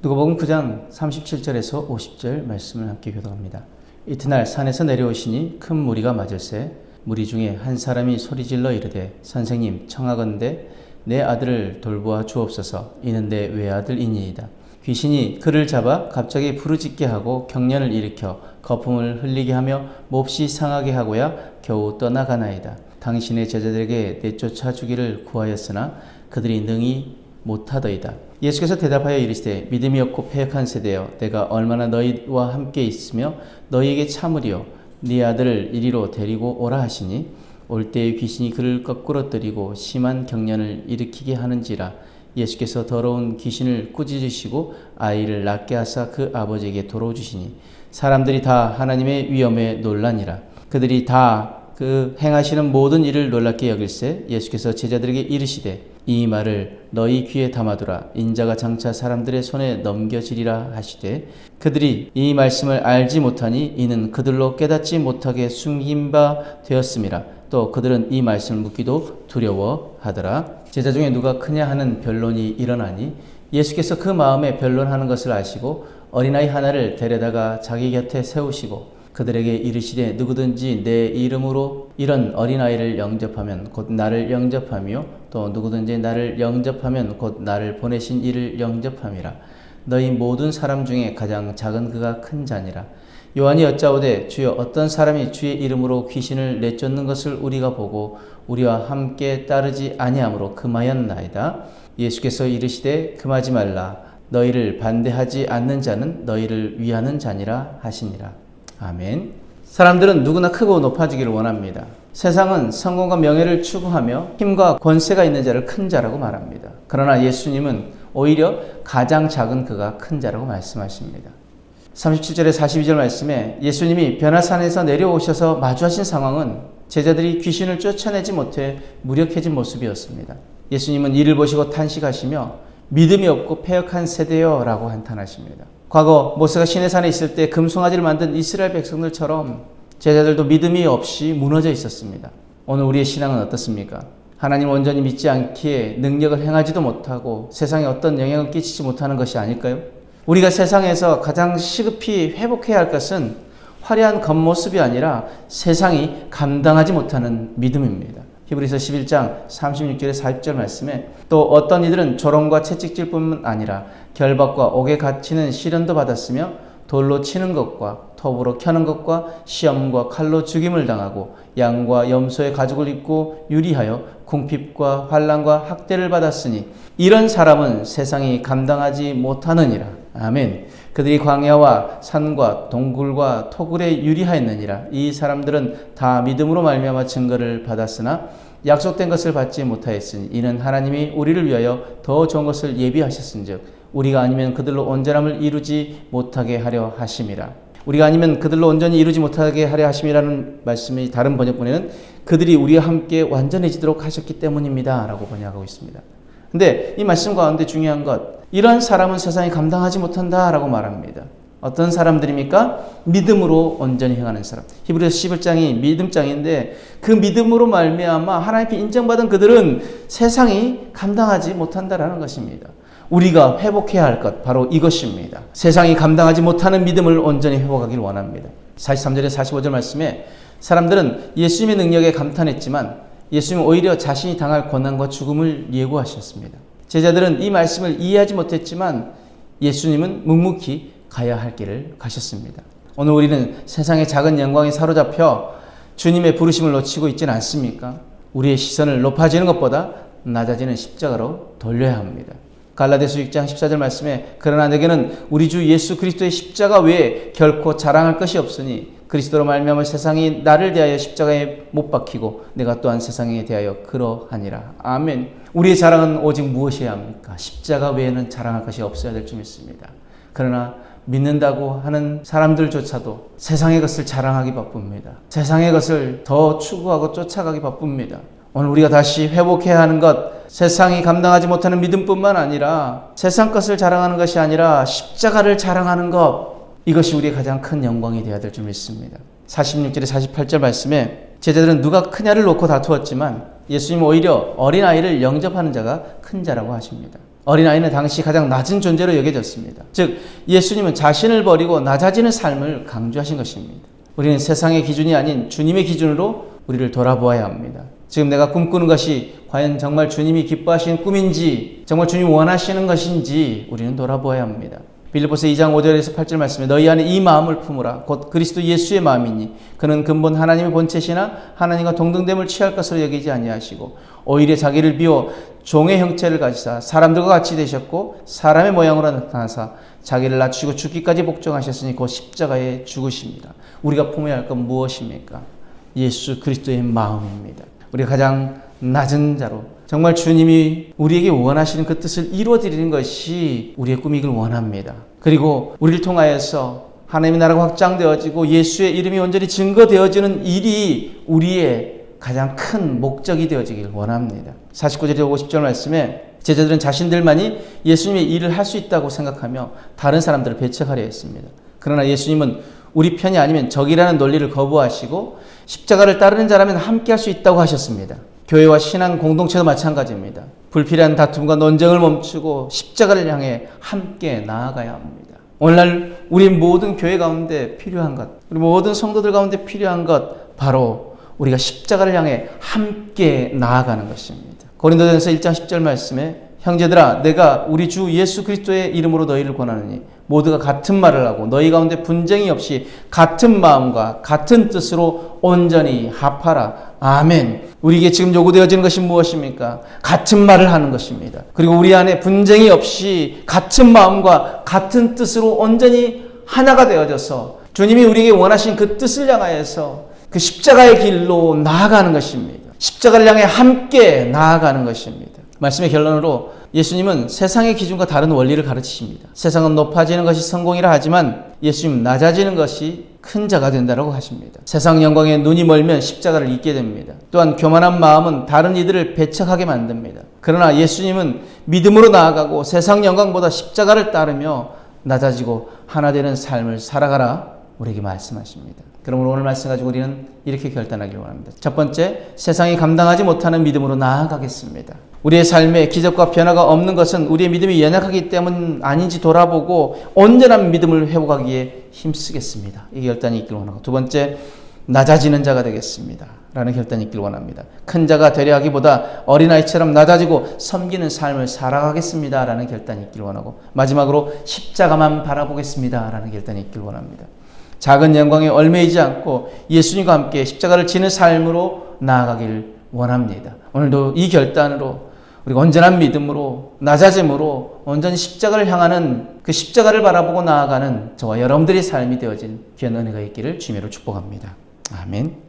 누가복음 9장 37절에서 50절 말씀을 함께 교독합니다. 이튿날 산에서 내려오시니 큰 무리가 맞을새 무리 중에 한 사람이 소리질러 이르되 선생님 청하건대 내 아들을 돌보아 주옵소서. 이는 내 외아들이니이다. 귀신이 그를 잡아 갑자기 부르짖게 하고 경련을 일으켜 거품을 흘리게 하며 몹시 상하게 하고야 겨우 떠나가나이다. 당신의 제자들에게 내쫓아 주기를 구하였으나 그들이 능히 못하더이다. 예수께서 대답하여 이르시되 믿음이 없고 패역한 세대여, 내가 얼마나 너희와 함께 있으며 너희에게 참으리요. 네 아들을 이리로 데리고 오라 하시니 올 때에 귀신이 그를 거꾸로 들이고 심한 경련을 일으키게 하는지라. 예수께서 더러운 귀신을 꾸짖으시고 아이를 낫게 하사 그 아버지에게 돌아주시니 사람들이 다 하나님의 위엄에 놀라니라. 그들이 다 그 행하시는 모든 일을 놀랍게 여길새 예수께서 제자들에게 이르시되 이 말을 너희 귀에 담아두라. 인자가 장차 사람들의 손에 넘겨지리라 하시되 그들이 이 말씀을 알지 못하니 이는 그들로 깨닫지 못하게 숨긴 바 되었음이라. 또 그들은 이 말씀을 묻기도 두려워하더라. 제자 중에 누가 크냐 하는 변론이 일어나니 예수께서 그 마음에 변론하는 것을 아시고 어린아이 하나를 데려다가 자기 곁에 세우시고 그들에게 이르시되 누구든지 내 이름으로 이런 어린아이를 영접하면 곧 나를 영접하며 또 누구든지 나를 영접하면 곧 나를 보내신 이를 영접함이라. 너희 모든 사람 중에 가장 작은 그가 큰 자니라. 요한이 여짜오되 주여 어떤 사람이 주의 이름으로 귀신을 내쫓는 것을 우리가 보고 우리와 함께 따르지 아니하므로 금하였나이다. 예수께서 이르시되 금하지 말라. 너희를 반대하지 않는 자는 너희를 위하는 자니라 하시니라. 아멘. 사람들은 누구나 크고 높아지기를 원합니다. 세상은 성공과 명예를 추구하며 힘과 권세가 있는 자를 큰 자라고 말합니다. 그러나 예수님은 오히려 가장 작은 그가 큰 자라고 말씀하십니다. 37절에 42절 말씀에 예수님이 변화산에서 내려오셔서 마주하신 상황은 제자들이 귀신을 쫓아내지 못해 무력해진 모습이었습니다. 예수님은 이를 보시고 탄식하시며 믿음이 없고 패역한 세대여 라고 한탄하십니다. 과거 모세가 시내산에 있을 때 금송아지를 만든 이스라엘 백성들처럼 제자들도 믿음이 없이 무너져 있었습니다. 오늘 우리의 신앙은 어떻습니까? 하나님 온전히 믿지 않기에 능력을 행하지도 못하고 세상에 어떤 영향을 끼치지 못하는 것이 아닐까요? 우리가 세상에서 가장 시급히 회복해야 할 것은 화려한 겉모습이 아니라 세상이 감당하지 못하는 믿음입니다. 히브리서 11장 36절에 40절 말씀에 또 어떤 이들은 조롱과 채찍질뿐만 아니라 결박과 옥에 갇히는 시련도 받았으며 돌로 치는 것과 톱으로 켜는 것과 시험과 칼로 죽임을 당하고 양과 염소의 가죽을 입고 유리하여 궁핍과 환난과 학대를 받았으니 이런 사람은 세상이 감당하지 못하느니라. 아멘. 그들이 광야와 산과 동굴과 토굴에 유리하였느니라. 이 사람들은 다 믿음으로 말미암아 증거를 받았으나 약속된 것을 받지 못하였으니 이는 하나님이 우리를 위하여 더 좋은 것을 예비하셨은즉 우리가 아니면 그들로 온전함을 이루지 못하게 하려 하심이라. 우리가 아니면 그들로 온전히 이루지 못하게 하려 하심이라는 말씀이 다른 번역본에는 그들이 우리와 함께 완전해지도록 하셨기 때문입니다 라고 번역하고 있습니다. 근데 이 말씀 가운데 중요한 것, 이런 사람은 세상이 감당하지 못한다 라고 말합니다. 어떤 사람들입니까? 믿음으로 온전히 행하는 사람. 히브리서 11장이 믿음장인데 그 믿음으로 말미암아 하나님께 인정받은 그들은 세상이 감당하지 못한다라는 것입니다. 우리가 회복해야 할 것 바로 이것입니다. 세상이 감당하지 못하는 믿음을 온전히 회복하길 원합니다. 43절에 45절 말씀에 사람들은 예수님의 능력에 감탄했지만 예수님은 오히려 자신이 당할 고난과 죽음을 예고하셨습니다. 제자들은 이 말씀을 이해하지 못했지만 예수님은 묵묵히 가야 할 길을 가셨습니다. 오늘 우리는 세상의 작은 영광에 사로잡혀 주님의 부르심을 놓치고 있지는 않습니까? 우리의 시선을 높아지는 것보다 낮아지는 십자가로 돌려야 합니다. 갈라디아서 6장 14절 말씀에 그러나 내게는 우리 주 예수 그리스도의 십자가 외에 결코 자랑할 것이 없으니 그리스도로 말미암아 세상이 나를 대하여 십자가에 못 박히고 내가 또한 세상에 대하여 그러하니라. 아멘. 우리의 자랑은 오직 무엇이어야 합니까? 십자가 외에는 자랑할 것이 없어야 될 줄 믿습니다. 그러나 믿는다고 하는 사람들조차도 세상의 것을 자랑하기 바쁩니다. 세상의 것을 더 추구하고 쫓아가기 바쁩니다. 오늘 우리가 다시 회복해야 하는 것, 세상이 감당하지 못하는 믿음뿐만 아니라 세상 것을 자랑하는 것이 아니라 십자가를 자랑하는 것, 이것이 우리의 가장 큰 영광이 되어야 될 줄 믿습니다. 46절에 48절 말씀에 제자들은 누가 크냐를 놓고 다투었지만 예수님은 오히려 어린아이를 영접하는 자가 큰 자라고 하십니다. 어린아이는 당시 가장 낮은 존재로 여겨졌습니다. 즉 예수님은 자신을 버리고 낮아지는 삶을 강조하신 것입니다. 우리는 세상의 기준이 아닌 주님의 기준으로 우리를 돌아보아야 합니다. 지금 내가 꿈꾸는 것이 과연 정말 주님이 기뻐하시는 꿈인지, 정말 주님이 원하시는 것인지 우리는 돌아보아야 합니다. 빌립보서 2장 5절에서 8절 말씀에 너희 안에 이 마음을 품으라. 곧 그리스도 예수의 마음이니 그는 근본 하나님의 본체시나 하나님과 동등됨을 취할 것으로 여기지 아니하시고 오히려 자기를 비워 종의 형체를 가지사 사람들과 같이 되셨고 사람의 모양으로 나타나사 자기를 낮추고 죽기까지 복종하셨으니 곧 십자가에 죽으십니다. 우리가 품어야 할 건 무엇입니까? 예수 그리스도의 마음입니다. 우리가 가장 낮은 자로 정말 주님이 우리에게 원하시는 그 뜻을 이루어드리는 것이 우리의 꿈이길 원합니다. 그리고 우리를 통하여서 하나님의 나라가 확장되어지고 예수의 이름이 온전히 증거되어지는 일이 우리의 가장 큰 목적이 되어지길 원합니다. 49절에서 50절 말씀에 제자들은 자신들만이 예수님의 일을 할 수 있다고 생각하며 다른 사람들을 배척하려 했습니다. 그러나 예수님은 우리 편이 아니면 적이라는 논리를 거부하시고 십자가를 따르는 자라면 함께 할 수 있다고 하셨습니다. 교회와 신앙 공동체도 마찬가지입니다. 불필요한 다툼과 논쟁을 멈추고 십자가를 향해 함께 나아가야 합니다. 오늘날 우리 모든 교회 가운데 필요한 것, 우리 모든 성도들 가운데 필요한 것, 바로 우리가 십자가를 향해 함께 나아가는 것입니다. 고린도전서 1장 10절 말씀에 형제들아 내가 우리 주 예수 그리스도의 이름으로 너희를 권하노니 모두가 같은 말을 하고 너희 가운데 분쟁이 없이 같은 마음과 같은 뜻으로 온전히 합하라. 아멘. 우리에게 지금 요구되어지는 것이 무엇입니까? 같은 말을 하는 것입니다. 그리고 우리 안에 분쟁이 없이 같은 마음과 같은 뜻으로 온전히 하나가 되어져서 주님이 우리에게 원하신 그 뜻을 향하여서 그 십자가의 길로 나아가는 것입니다. 십자가를 향해 함께 나아가는 것입니다. 말씀의 결론으로 예수님은 세상의 기준과 다른 원리를 가르치십니다. 세상은 높아지는 것이 성공이라 하지만 예수님은 낮아지는 것이 큰 자가 된다고 하십니다. 세상 영광에 눈이 멀면 십자가를 잊게 됩니다. 또한 교만한 마음은 다른 이들을 배척하게 만듭니다. 그러나 예수님은 믿음으로 나아가고 세상 영광보다 십자가를 따르며 낮아지고 하나 되는 삶을 살아가라 우리에게 말씀하십니다. 그러므로 오늘 말씀 가지고 우리는 이렇게 결단하기를 원합니다. 첫 번째, 세상이 감당하지 못하는 믿음으로 나아가겠습니다. 우리의 삶에 기적과 변화가 없는 것은 우리의 믿음이 연약하기 때문 아닌지 돌아보고 온전한 믿음을 회복하기에 힘쓰겠습니다. 이 결단이 있기를 원하고, 두 번째, 낮아지는 자가 되겠습니다 라는 결단이 있기를 원합니다. 큰 자가 되려 하기보다 어린아이처럼 낮아지고 섬기는 삶을 살아가겠습니다 라는 결단이 있기를 원하고, 마지막으로 십자가만 바라보겠습니다 라는 결단이 있기를 원합니다. 작은 영광에 얽매이지 않고 예수님과 함께 십자가를 지는 삶으로 나아가길 원합니다. 오늘도 이 결단으로 우리가 온전한 믿음으로 낮아짐으로 온전히 십자가를 향하는 그 십자가를 바라보고 나아가는 저와 여러분들의 삶이 되어진 귀한 은혜가 있기를 주님으로 축복합니다. 아멘.